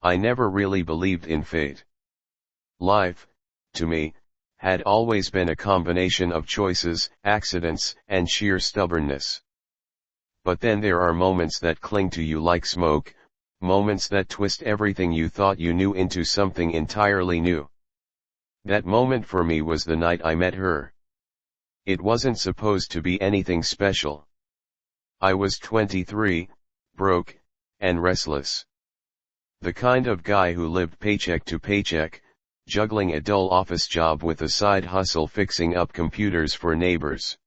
I never really believed in fate. Life, to me, had always been a combination of choices, accidents, and sheer stubbornness. But then there are moments that cling to you like smoke, moments that twist everything you thought you knew into something entirely new. That moment for me was the night I met her. It wasn't supposed to be anything special. I was 23, broke, and restless. The kind of guy who lived paycheck to paycheck, juggling a dull office job with a side hustle fixing up computers for neighbors.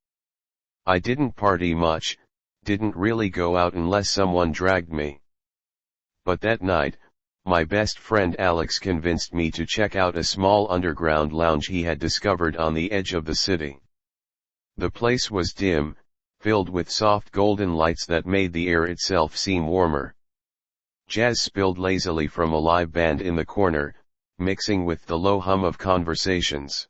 I didn't party much, didn't really go out unless someone dragged me. But that night, my best friend Alex convinced me to check out a small underground lounge he had discovered on the edge of the city. The place was dim, filled with soft golden lights that made the air itself seem warmer. Jazz spilled lazily from a live band in the corner, mixing with the low hum of conversations.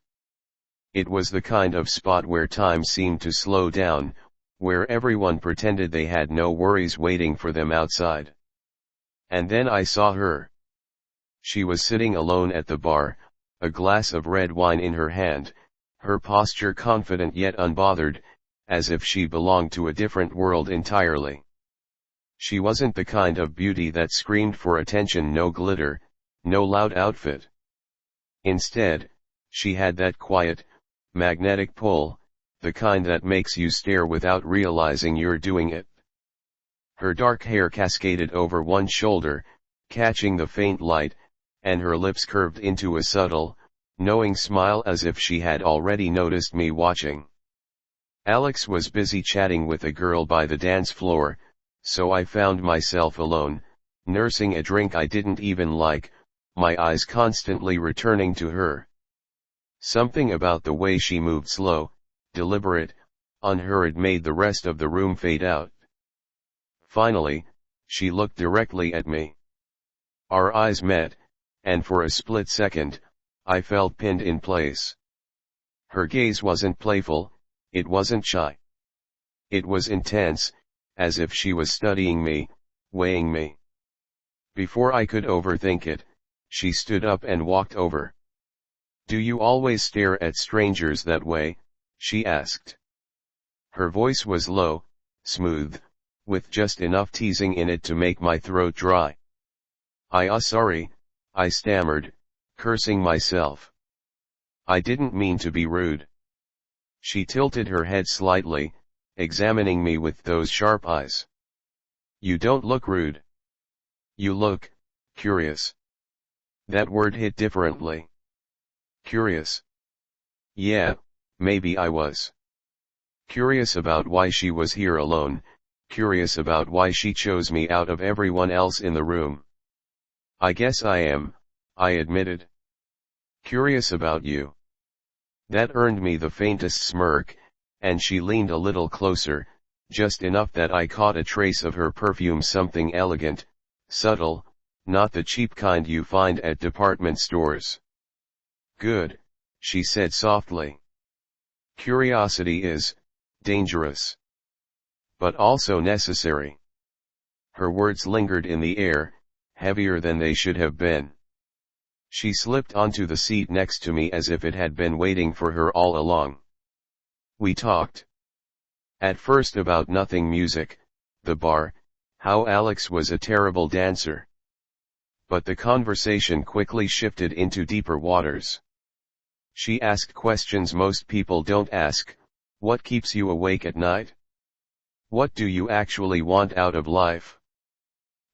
It was the kind of spot where time seemed to slow down, where everyone pretended they had no worries waiting for them outside. And then I saw her. She was sitting alone at the bar, a glass of red wine in her hand, her posture confident yet unbothered, as if she belonged to a different world entirely. She wasn't the kind of beauty that screamed for attention, no glitter, no loud outfit. Instead, she had that quiet, magnetic pull, the kind that makes you stare without realizing you're doing it. Her dark hair cascaded over one shoulder, catching the faint light, and her lips curved into a subtle, knowing smile as if she had already noticed me watching. Alex was busy chatting with a girl by the dance floor, so I found myself alone, nursing a drink I didn't even like, my eyes constantly returning to her. Something about the way she moved slow, deliberate, unhurried made the rest of the room fade out. Finally, she looked directly at me. Our eyes met, and for a split second, I felt pinned in place. Her gaze wasn't playful, it wasn't shy. It was intense, as if she was studying me, weighing me. Before I could overthink it, she stood up and walked over. "Do you always stare at strangers that way?" she asked. Her voice was low, smooth, with just enough teasing in it to make my throat dry. Sorry," I stammered, cursing myself. "I didn't mean to be rude." She tilted her head slightly, examining me with those sharp eyes. "You don't look rude. You look curious." That word hit differently. Curious. Yeah, maybe I was. Curious about why she was here alone, curious about why she chose me out of everyone else in the room. "I guess I am," I admitted. "Curious about you." That earned me the faintest smirk, and she leaned a little closer, just enough that I caught a trace of her perfume, something elegant, subtle, not the cheap kind you find at department stores. "Good," she said softly. "Curiosity is dangerous, but also necessary." Her words lingered in the air, heavier than they should have been. She slipped onto the seat next to me as if it had been waiting for her all along. We talked. At first about nothing: music, the bar, how Alex was a terrible dancer. But the conversation quickly shifted into deeper waters. She asked questions most people don't ask. What keeps you awake at night? What do you actually want out of life?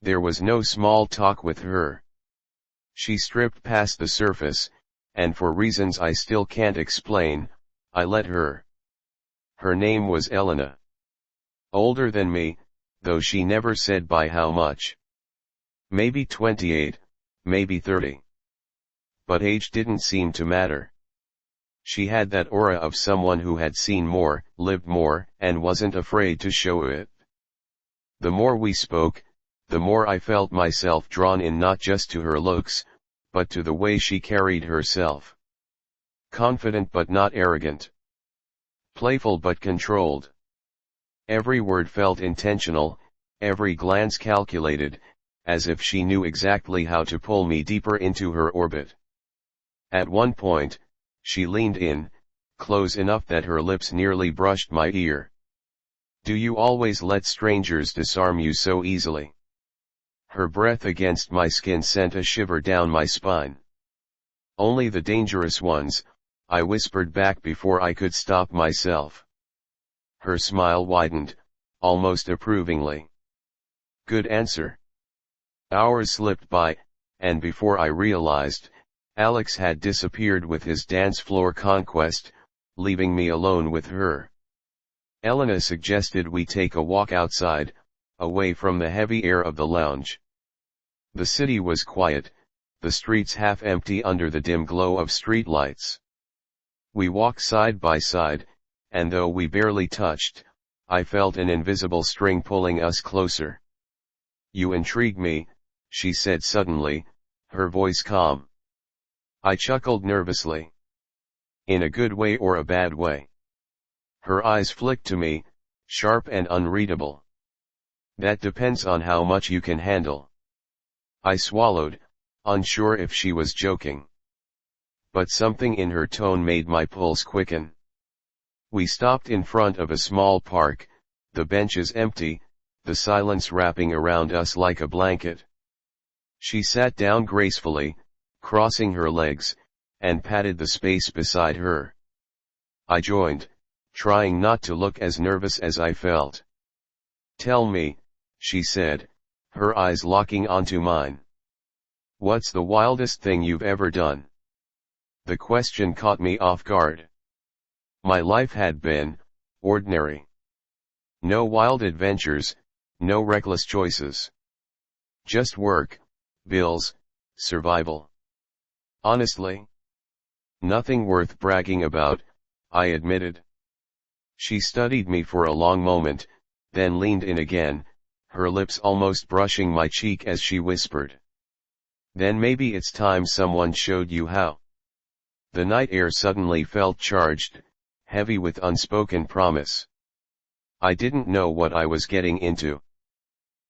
There was no small talk with her. She stripped past the surface, and for reasons I still can't explain, I let her. Her name was Elena. Older than me, though she never said by how much. Maybe 28, maybe 30. But age didn't seem to matter. She had that aura of someone who had seen more, lived more, and wasn't afraid to show it. The more we spoke, the more I felt myself drawn in, not just to her looks, but to the way she carried herself. Confident but not arrogant. Playful but controlled. Every word felt intentional, every glance calculated, as if she knew exactly how to pull me deeper into her orbit. At one point, she leaned in, close enough that her lips nearly brushed my ear. "Do you always let strangers disarm you so easily?" Her breath against my skin sent a shiver down my spine. "Only the dangerous ones," I whispered back before I could stop myself. Her smile widened, almost approvingly. "Good answer." Hours slipped by, and before I realized, Alex had disappeared with his dance floor conquest, leaving me alone with her. Elena suggested we take a walk outside, away from the heavy air of the lounge. The city was quiet, the streets half empty under the dim glow of street lights. We walked side by side, and though we barely touched, I felt an invisible string pulling us closer. "You intrigue me," she said suddenly, her voice calm. I chuckled nervously. "In a good way or a bad way?" Her eyes flicked to me, sharp and unreadable. "That depends on how much you can handle." I swallowed, unsure if she was joking. But something in her tone made my pulse quicken. We stopped in front of a small park, the benches empty, the silence wrapping around us like a blanket. She sat down gracefully, crossing her legs, and patted the space beside her. I joined, trying not to look as nervous as I felt. "Tell me," she said, her eyes locking onto mine. "What's the wildest thing you've ever done?" The question caught me off guard. My life had been ordinary. No wild adventures, no reckless choices. Just work, bills, survival. Honestly, nothing worth bragging about, I admitted. She studied me for a long moment, then leaned in again, her lips almost brushing my cheek as she whispered. "Then maybe it's time someone showed you how." The night air suddenly felt charged, heavy with unspoken promise. I didn't know what I was getting into.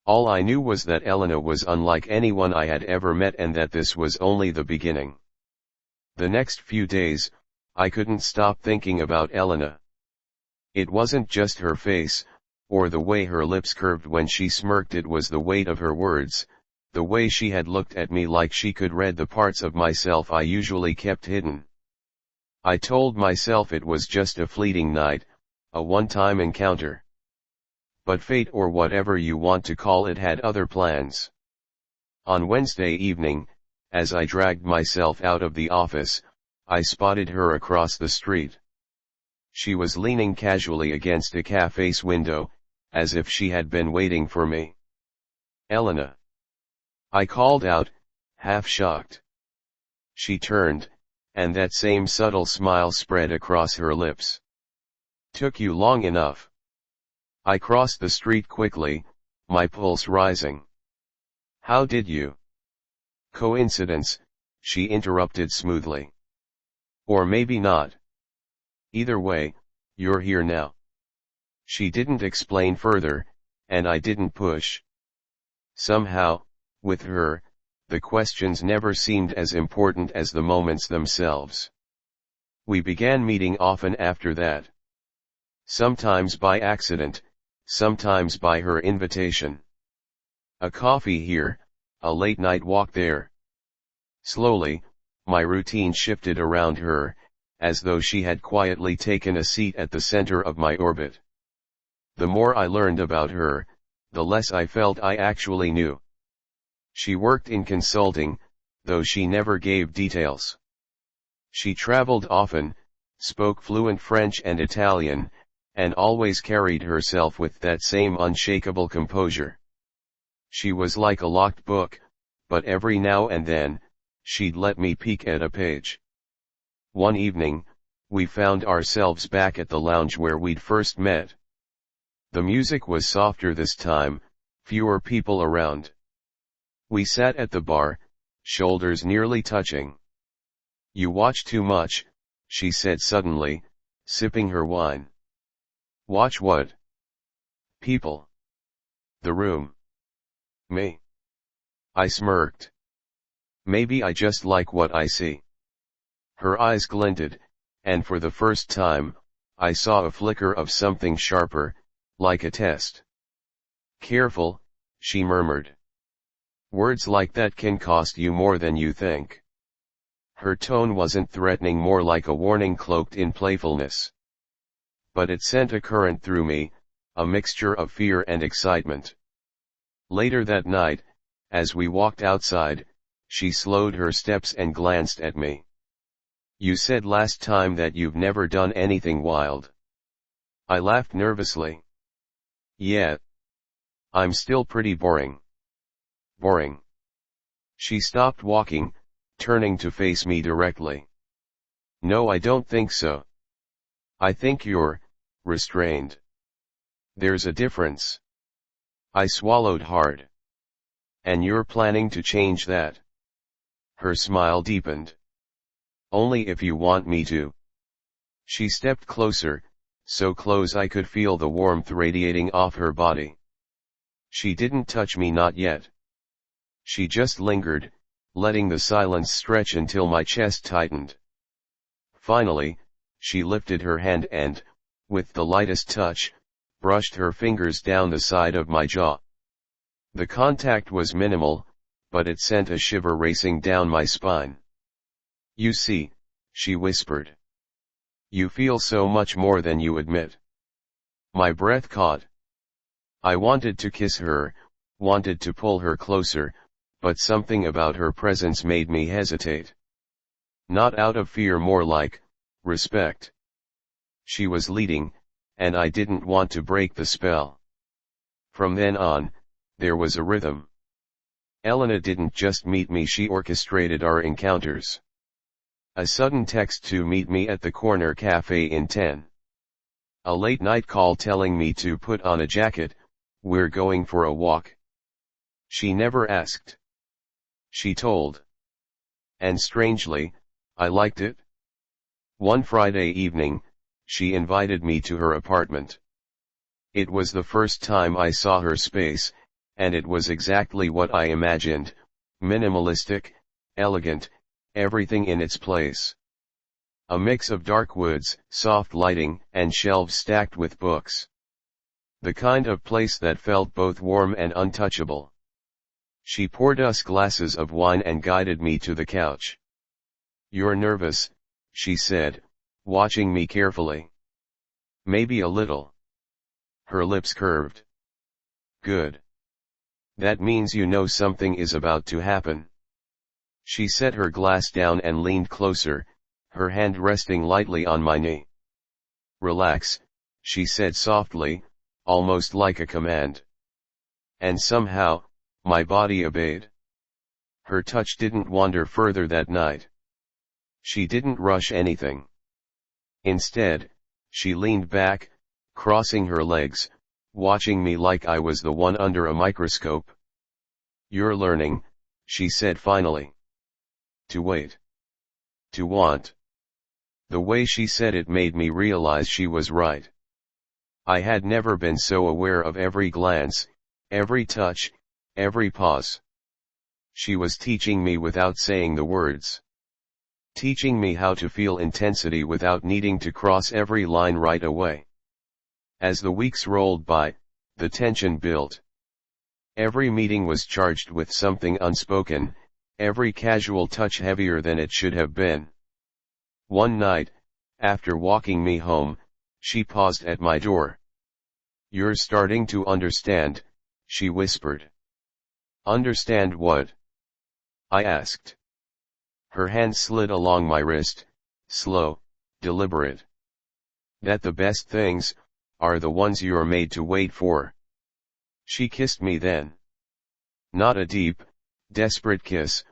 All I knew was that Elena was unlike anyone I had ever met and that this was only the beginning. The next few days, I couldn't stop thinking about Elena. It wasn't just her face, or the way her lips curved when she smirked, it was the weight of her words, the way she had looked at me like she could read the parts of myself I usually kept hidden. I told myself it was just a fleeting night, a one-time encounter. But fate, or whatever you want to call it, had other plans. On Wednesday evening, as I dragged myself out of the office, I spotted her across the street. She was leaning casually against a cafe's window, as if she had been waiting for me. "Elena!" I called out, half shocked. She turned, and that same subtle smile spread across her lips. "Took you long enough." I crossed the street quickly, my pulse rising. "How did you?" "Coincidence," she interrupted smoothly. "Or maybe not. Either way, you're here now." She didn't explain further, and I didn't push. Somehow, with her, the questions never seemed as important as the moments themselves. We began meeting often after that. Sometimes by accident, sometimes by her invitation. A coffee here, a late-night walk there. Slowly, my routine shifted around her, as though she had quietly taken a seat at the center of my orbit. The more I learned about her, the less I felt I actually knew. She worked in consulting, though she never gave details. She traveled often, spoke fluent French and Italian, and always carried herself with that same unshakable composure. She was like a locked book, but every now and then, she'd let me peek at a page. One evening, we found ourselves back at the lounge where we'd first met. The music was softer this time, fewer people around. We sat at the bar, shoulders nearly touching. "You watch too much," she said suddenly, sipping her wine. "Watch what?" "People." "The room." "Me." I smirked. Maybe I just like what I see. Her eyes glinted, and for the first time, I saw a flicker of something sharper, like a test. Careful, she murmured. Words like that can cost you more than you think. Her tone wasn't threatening, more like a warning cloaked in playfulness. But it sent a current through me, a mixture of fear and excitement. Later that night, as we walked outside, she slowed her steps and glanced at me. You said last time that you've never done anything wild. I laughed nervously. Yeah. I'm still pretty boring. Boring. She stopped walking, turning to face me directly. No, I don't think so. I think you're restrained. There's a difference. I swallowed hard. And you're planning to change that? Her smile deepened. Only if you want me to. She stepped closer, so close I could feel the warmth radiating off her body. She didn't touch me, not yet. She just lingered, letting the silence stretch until my chest tightened. Finally, she lifted her hand and, with the lightest touch, brushed her fingers down the side of my jaw. The contact was minimal, but it sent a shiver racing down my spine. You see, she whispered. You feel so much more than you admit. My breath caught. I wanted to kiss her, wanted to pull her closer, but something about her presence made me hesitate. Not out of fear, more like respect. She was leading, and I didn't want to break the spell. From then on, there was a rhythm. Elena didn't just meet me, she orchestrated our encounters. A sudden text to meet me at the corner cafe in 10. A late night call telling me to put on a jacket, we're going for a walk. She never asked. She told. And strangely, I liked it. One Friday evening, she invited me to her apartment. It was the first time I saw her space, and it was exactly what I imagined: minimalistic, elegant, everything in its place. A mix of dark woods, soft lighting, and shelves stacked with books. The kind of place that felt both warm and untouchable. She poured us glasses of wine and guided me to the couch. You're nervous, she said, watching me carefully. Maybe a little. Her lips curved. Good. That means you know something is about to happen. She set her glass down and leaned closer, her hand resting lightly on my knee. Relax, she said softly, almost like a command. And somehow, my body obeyed. Her touch didn't wander further that night. She didn't rush anything. Instead, she leaned back, crossing her legs, watching me like I was the one under a microscope. You're learning, she said finally. To wait. To want. The way she said it made me realize she was right. I had never been so aware of every glance, every touch, every pause. She was teaching me without saying the words. Teaching me how to feel intensity without needing to cross every line right away. As the weeks rolled by, the tension built. Every meeting was charged with something unspoken, every casual touch heavier than it should have been. One night, after walking me home, she paused at my door. You're starting to understand, she whispered. Understand what? I asked. Her hand slid along my wrist, slow, deliberate. That the best things are the ones you're made to wait for. She kissed me then. Not a deep, desperate kiss,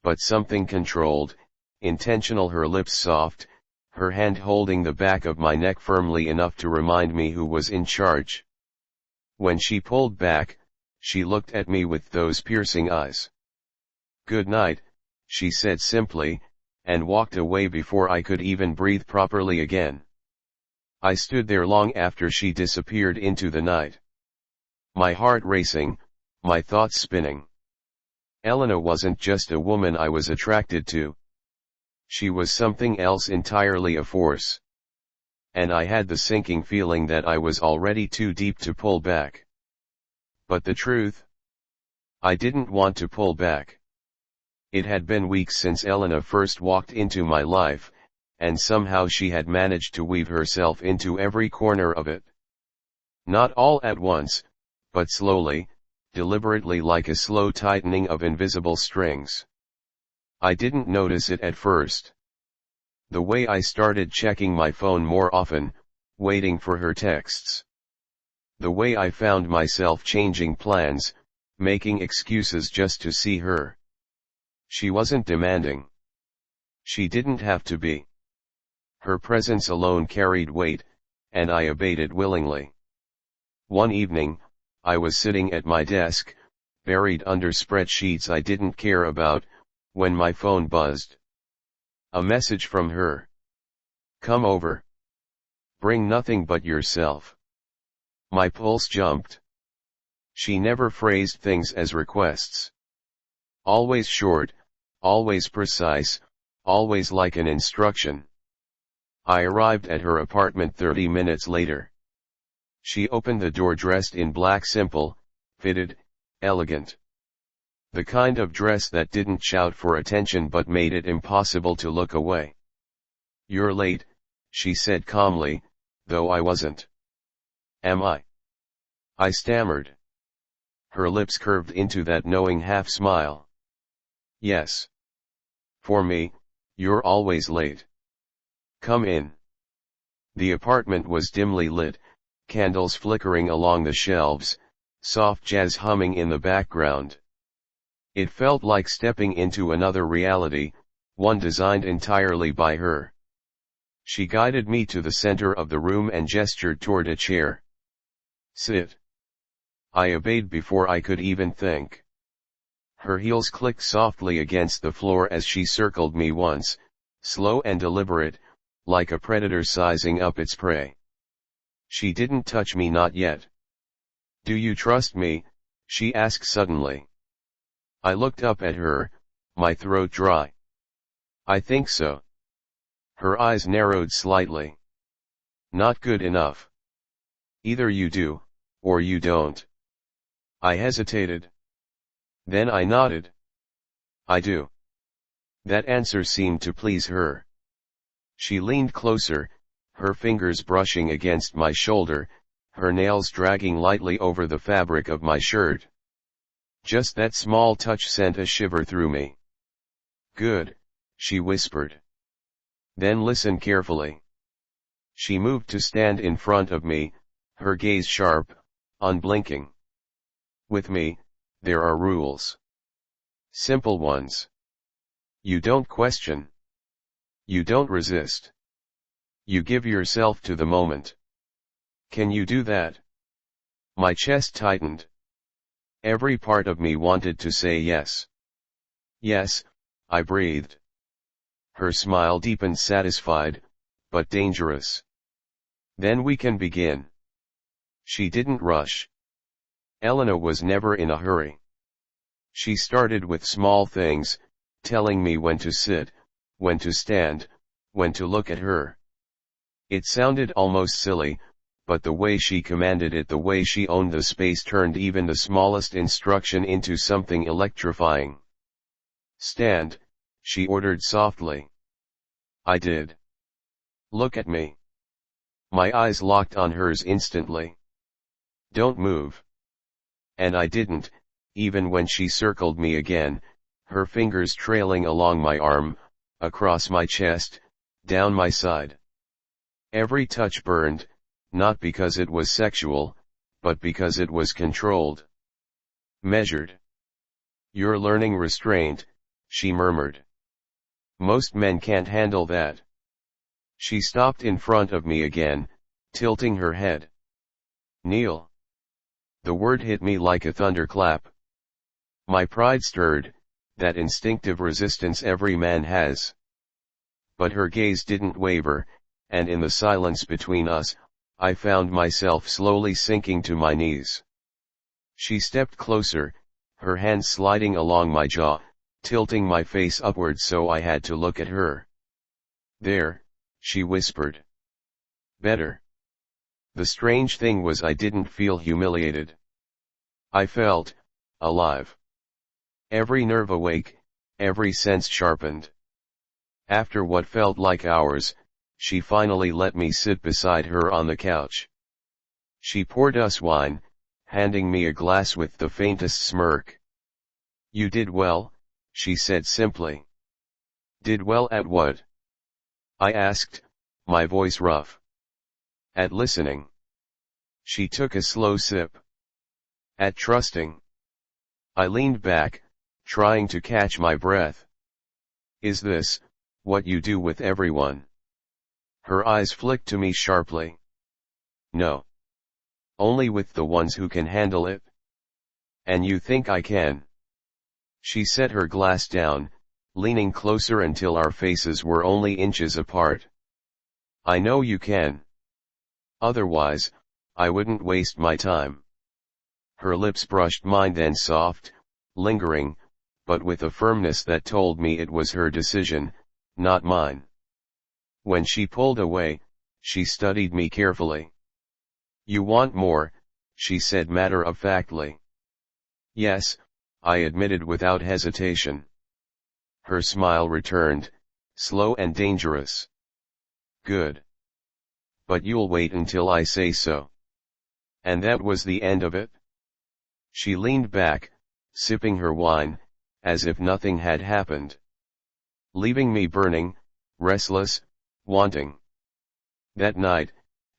but something controlled, intentional, her lips soft, her hand holding the back of my neck firmly enough to remind me who was in charge. When she pulled back, she looked at me with those piercing eyes. Good night, she said simply, and walked away before I could even breathe properly again. I stood there long after she disappeared into the night. My heart racing, my thoughts spinning. Elena wasn't just a woman I was attracted to. She was something else entirely, a force. And I had the sinking feeling that I was already too deep to pull back. But the truth? I didn't want to pull back. It had been weeks since Elena first walked into my life, and somehow she had managed to weave herself into every corner of it. Not all at once, but slowly, deliberately, like a slow tightening of invisible strings. I didn't notice it at first. The way I started checking my phone more often, waiting for her texts. The way I found myself changing plans, making excuses just to see her. She wasn't demanding. She didn't have to be. Her presence alone carried weight, and I obeyed it willingly. One evening, I was sitting at my desk, buried under spreadsheets I didn't care about, when my phone buzzed. A message from her. "Come over. Bring nothing but yourself." My pulse jumped. She never phrased things as requests. Always short, always precise, always like an instruction. I arrived at her apartment 30 minutes later. She opened the door dressed in black, simple, fitted, elegant. The kind of dress that didn't shout for attention but made it impossible to look away. "You're late," she said calmly, though I wasn't. "Am I?" I stammered. Her lips curved into that knowing half smile. "Yes. For me, you're always late. Come in." The apartment was dimly lit, candles flickering along the shelves, soft jazz humming in the background. It felt like stepping into another reality, one designed entirely by her. She guided me to the center of the room and gestured toward a chair. "Sit." I obeyed before I could even think. Her heels clicked softly against the floor as she circled me once, slow and deliberate, like a predator sizing up its prey. She didn't touch me, not yet. "Do you trust me?" she asked suddenly. I looked up at her, my throat dry. "I think so." Her eyes narrowed slightly. "Not good enough. Either you do, or you don't." I hesitated. Then I nodded. "I do." That answer seemed to please her. She leaned closer, her fingers brushing against my shoulder, her nails dragging lightly over the fabric of my shirt. Just that small touch sent a shiver through me. "Good," she whispered. "Then listen carefully." She moved to stand in front of me, her gaze sharp, unblinking. "With me, there are rules. Simple ones. You don't question. You don't resist. You give yourself to the moment. Can you do that?" My chest tightened. Every part of me wanted to say yes. "Yes," I breathed. Her smile deepened, satisfied, but dangerous. "Then we can begin." She didn't rush. Elena was never in a hurry. She started with small things, telling me when to sit, when to stand, when to look at her. It sounded almost silly, but the way she commanded it, the way she owned the space, turned even the smallest instruction into something electrifying. "Stand," she ordered softly. I did. "Look at me." My eyes locked on hers instantly. "Don't move." And I didn't, even when she circled me again, her fingers trailing along my arm, across my chest, down my side. Every touch burned, not because it was sexual, but because it was controlled. Measured. "You're learning restraint," she murmured. "Most men can't handle that." She stopped in front of me again, tilting her head. "Kneel." The word hit me like a thunderclap. My pride stirred, that instinctive resistance every man has. But her gaze didn't waver, and in the silence between us, I found myself slowly sinking to my knees. She stepped closer, her hand sliding along my jaw, tilting my face upwards so I had to look at her. "There," she whispered. "Better." The strange thing was I didn't feel humiliated. I felt alive. Every nerve awake, every sense sharpened. After what felt like hours, she finally let me sit beside her on the couch. She poured us wine, handing me a glass with the faintest smirk. "You did well," she said simply. "Did well at what?" I asked, my voice rough. "At listening." She took a slow sip. "At trusting." I leaned back, trying to catch my breath. "Is this what you do with everyone?" Her eyes flicked to me sharply. "No. Only with the ones who can handle it." "And you think I can?" She set her glass down, leaning closer until our faces were only inches apart. "I know you can. Otherwise, I wouldn't waste my time." Her lips brushed mine, then soft, lingering, but with a firmness that told me it was her decision, not mine. When she pulled away, she studied me carefully. "You want more," she said matter-of-factly. "Yes," I admitted without hesitation. Her smile returned, slow and dangerous. "Good. But you'll wait until I say so." And that was the end of it. She leaned back, sipping her wine, as if nothing had happened. Leaving me burning, restless, wanting. That night,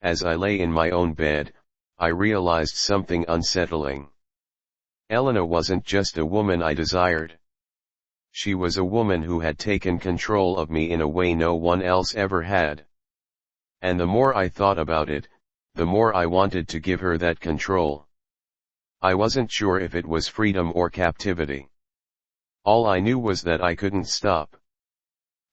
as I lay in my own bed, I realized something unsettling. Elena wasn't just a woman I desired. She was a woman who had taken control of me in a way no one else ever had. And the more I thought about it, the more I wanted to give her that control. I wasn't sure if it was freedom or captivity. All I knew was that I couldn't stop.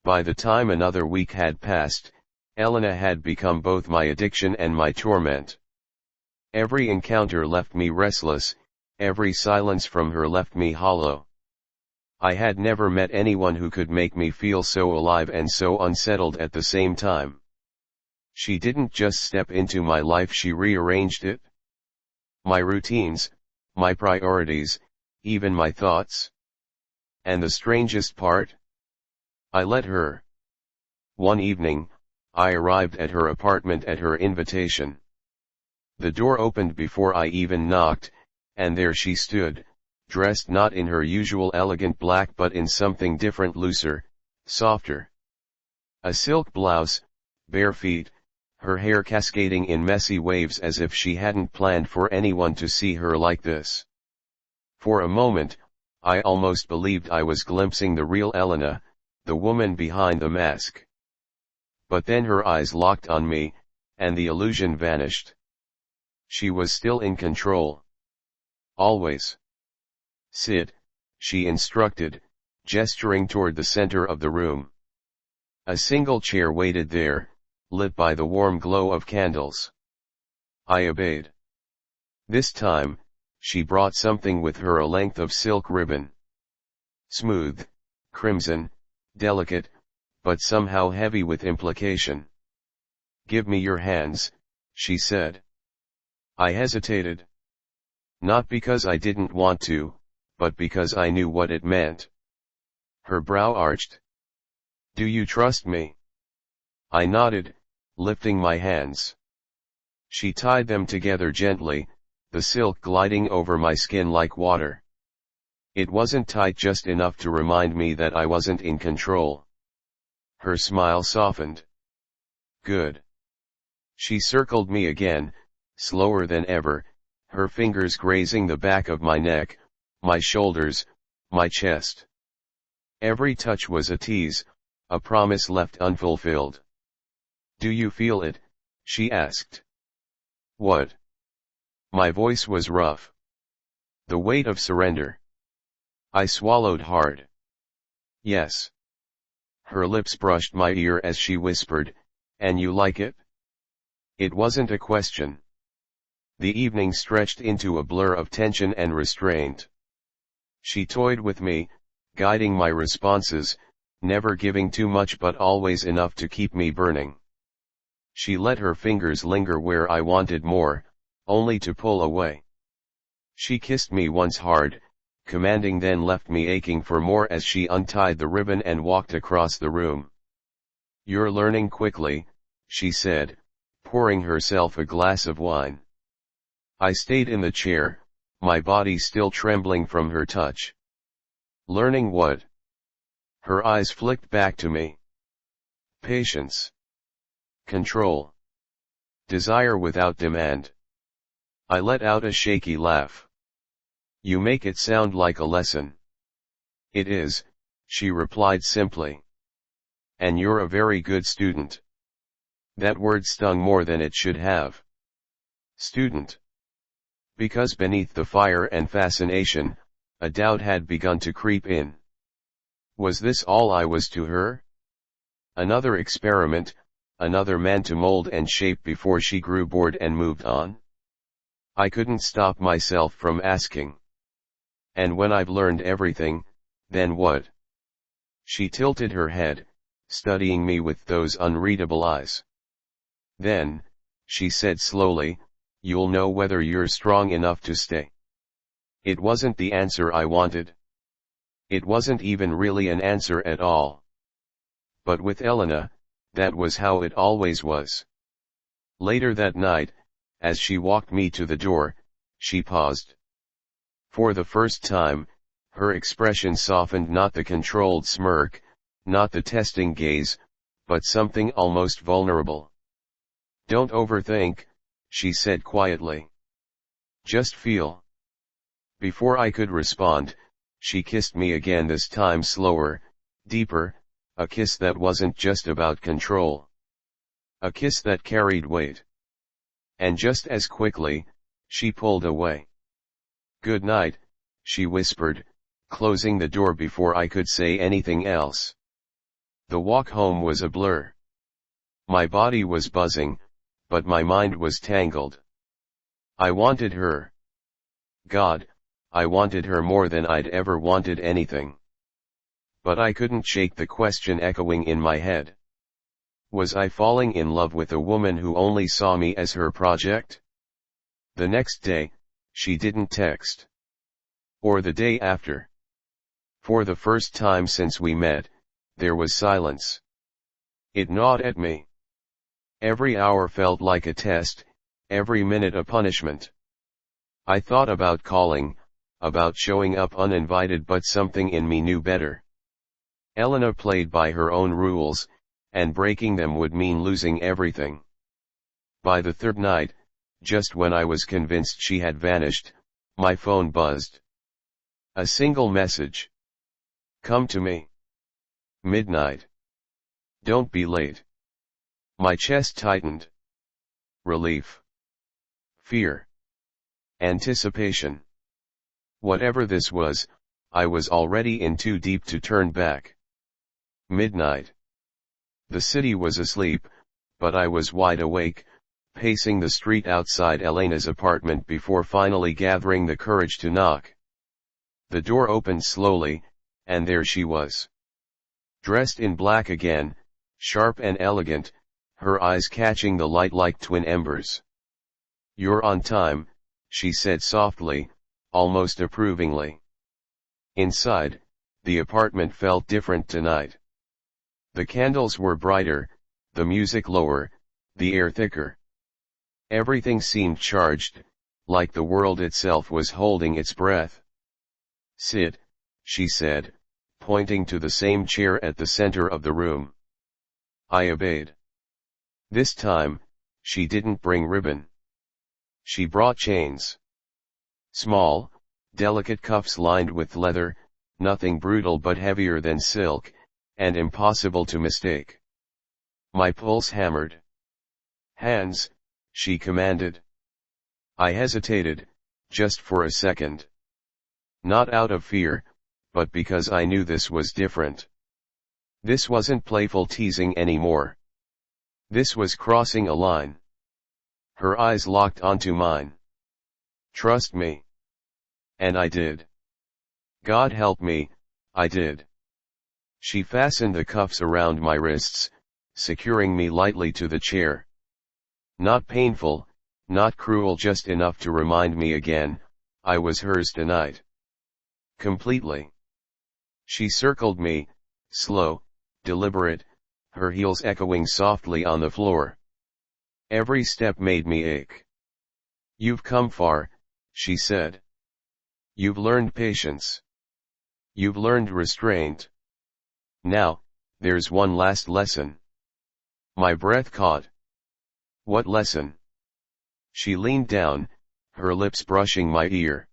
By the time another week had passed, Elena had become both my addiction and my torment. Every encounter left me restless, every silence from her left me hollow. I had never met anyone who could make me feel so alive and so unsettled at the same time. She didn't just step into my life, she rearranged it. My routines, my priorities, even my thoughts. And the strangest part? I let her. One evening, I arrived at her apartment at her invitation. The door opened before I even knocked, and there she stood, dressed not in her usual elegant black but in something different, looser, softer. A silk blouse, bare feet, her hair cascading in messy waves as if she hadn't planned for anyone to see her like this. For a moment, I almost believed I was glimpsing the real Elena, the woman behind the mask. But then her eyes locked on me, and the illusion vanished. She was still in control. Always. "Sit," she instructed, gesturing toward the center of the room. A single chair waited there, lit by the warm glow of candles. I obeyed. This time, she brought something with her, a length of silk ribbon. Smooth, crimson, delicate, but somehow heavy with implication. "Give me your hands," she said. I hesitated. Not because I didn't want to, but because I knew what it meant. Her brow arched. "Do you trust me?" I nodded, lifting my hands. She tied them together gently, the silk gliding over my skin like water. It wasn't tight just enough to remind me that I wasn't in control. Her smile softened. "Good." She circled me again, slower than ever, her fingers grazing the back of my neck, my shoulders, my chest. Every touch was a tease, a promise left unfulfilled. "Do you feel it?" she asked. "What?" My voice was rough. "The weight of surrender." I swallowed hard. "Yes." Her lips brushed my ear as she whispered, "And you like it?" It wasn't a question. The evening stretched into a blur of tension and restraint. She toyed with me, guiding my responses, never giving too much but always enough to keep me burning. She let her fingers linger where I wanted more, only to pull away. She kissed me once hard, commanding, then left me aching for more as she untied the ribbon and walked across the room. "You're learning quickly," she said, pouring herself a glass of wine. I stayed in the chair, my body still trembling from her touch. "Learning what?" Her eyes flicked back to me. "Patience. Control. Desire without demand." I let out a shaky laugh. "You make it sound like a lesson." "It is," she replied simply. "And you're a very good student." That word stung more than it should have. Student. Because beneath the fire and fascination, a doubt had begun to creep in. Was this all I was to her? Another experiment, another man to mold and shape before she grew bored and moved on? I couldn't stop myself from asking. "And when I've learned everything, then what?" She tilted her head, studying me with those unreadable eyes. "Then," she said slowly, "you'll know whether you're strong enough to stay." It wasn't the answer I wanted. It wasn't even really an answer at all. But with Elena, that was how it always was. Later that night, as she walked me to the door, she paused. For the first time, her expression softened, not the controlled smirk, not the testing gaze, but something almost vulnerable. "Don't overthink," she said quietly. "Just feel." Before I could respond, she kissed me again, this time slower, deeper, a kiss that wasn't just about control. A kiss that carried weight. And just as quickly, she pulled away. "Good night," she whispered, closing the door before I could say anything else. The walk home was a blur. My body was buzzing, but my mind was tangled. I wanted her. God, I wanted her more than I'd ever wanted anything. But I couldn't shake the question echoing in my head. Was I falling in love with a woman who only saw me as her project? The next day, she didn't text. Or the day after. For the first time since we met, there was silence. It gnawed at me. Every hour felt like a test, every minute a punishment. I thought about calling, about showing up uninvited, but something in me knew better. Elena played by her own rules, and breaking them would mean losing everything. By the third night, just when I was convinced she had vanished, my phone buzzed. A single message. "Come to me. Midnight. Don't be late." My chest tightened. Relief. Fear. Anticipation. Whatever this was, I was already in too deep to turn back. Midnight. The city was asleep, but I was wide awake, pacing the street outside Elena's apartment before finally gathering the courage to knock. The door opened slowly, and there she was. Dressed in black again, sharp and elegant, her eyes catching the light like twin embers. "You're on time," she said softly, almost approvingly. Inside, the apartment felt different tonight. The candles were brighter, the music lower, the air thicker. Everything seemed charged, like the world itself was holding its breath. "Sit," she said, pointing to the same chair at the center of the room. I obeyed. This time, she didn't bring ribbon. She brought chains. Small, delicate cuffs lined with leather, nothing brutal but heavier than silk, and impossible to mistake. My pulse hammered. "Hands," she commanded. I hesitated, just for a second. Not out of fear, but because I knew this was different. This wasn't playful teasing anymore. This was crossing a line. Her eyes locked onto mine. "Trust me." And I did. God help me, I did. She fastened the cuffs around my wrists, securing me lightly to the chair. Not painful, not cruel, just enough to remind me again, I was hers tonight. Completely. She circled me, slow, deliberate, her heels echoing softly on the floor. Every step made me ache. You've come far, she said. You've learned patience. You've learned restraint. Now, there's one last lesson. My breath caught. What lesson? She leaned down, her lips brushing my ear.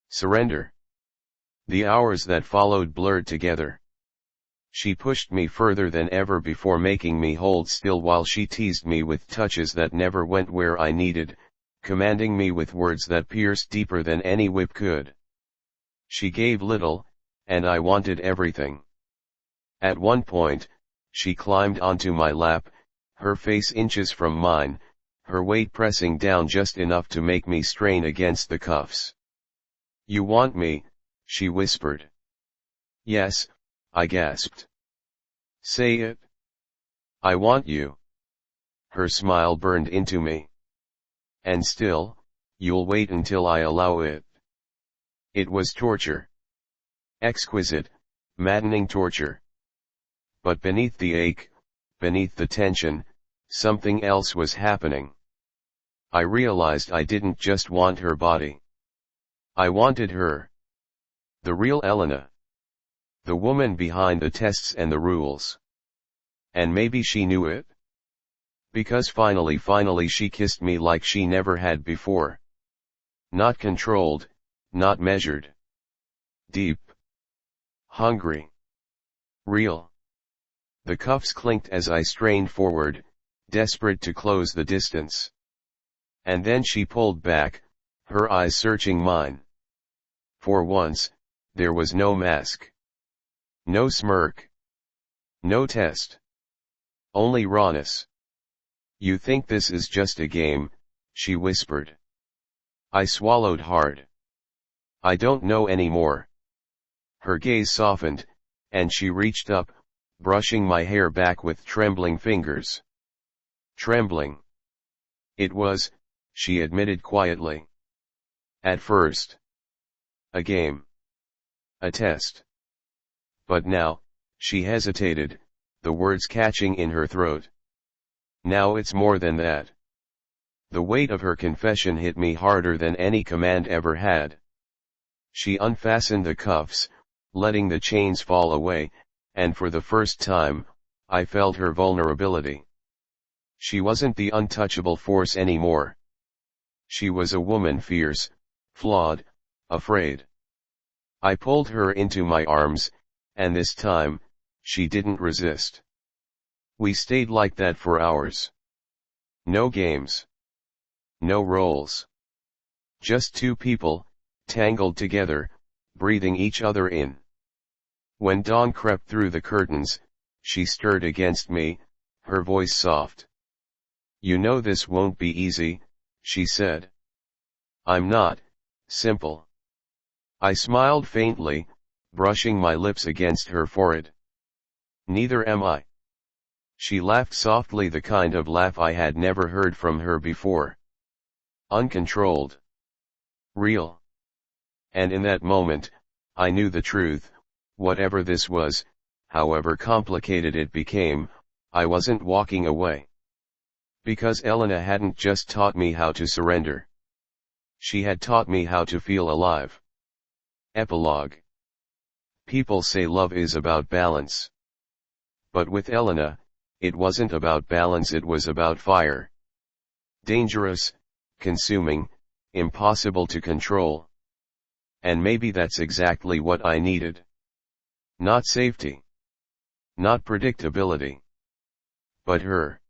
Surrender. The hours that followed blurred together. She pushed me further than ever before, making me hold still while she teased me with touches that never went where I needed, commanding me with words that pierced deeper than any whip could. She gave little, and I wanted everything. At one point, she climbed onto my lap, her face inches from mine, her weight pressing down just enough to make me strain against the cuffs. You want me, she whispered. Yes, I gasped. Say it. I want you. Her smile burned into me. And still, you'll wait until I allow it. It was torture. Exquisite, maddening torture. But beneath the ache, beneath the tension, something else was happening. I realized I didn't just want her body. I wanted her. The real Elena. The woman behind the tests and the rules. And maybe she knew it? Because finally she kissed me like she never had before. Not controlled, not measured. Deep. Hungry. Real. The cuffs clinked as I strained forward, desperate to close the distance. And then she pulled back, her eyes searching mine. For once, there was no mask. No smirk. No test. Only rawness. You think this is just a game, she whispered. I swallowed hard. I don't know anymore. Her gaze softened, and she reached up, brushing my hair back with trembling fingers. Trembling. It was, she admitted quietly. At first. A game. A test. But now, she hesitated, the words catching in her throat. Now it's more than that. The weight of her confession hit me harder than any command ever had. She unfastened the cuffs, letting the chains fall away, and for the first time, I felt her vulnerability. She wasn't the untouchable force anymore. She was a woman, fierce, flawed, afraid. I pulled her into my arms, and this time, she didn't resist. We stayed like that for hours. No games. No roles. Just two people, tangled together, breathing each other in. When dawn crept through the curtains, she stirred against me, her voice soft. You know this won't be easy, she said. I'm not, simple. I smiled faintly, brushing my lips against her forehead. Neither am I. She laughed softly, the kind of laugh I had never heard from her before. Uncontrolled. Real. And in that moment, I knew the truth, whatever this was, however complicated it became, I wasn't walking away. Because Elena hadn't just taught me how to surrender. She had taught me how to feel alive. Epilogue. People say love is about balance. But with Elena, it wasn't about balance, it was about fire. Dangerous, consuming, impossible to control. And maybe that's exactly what I needed. Not safety. Not predictability. But her.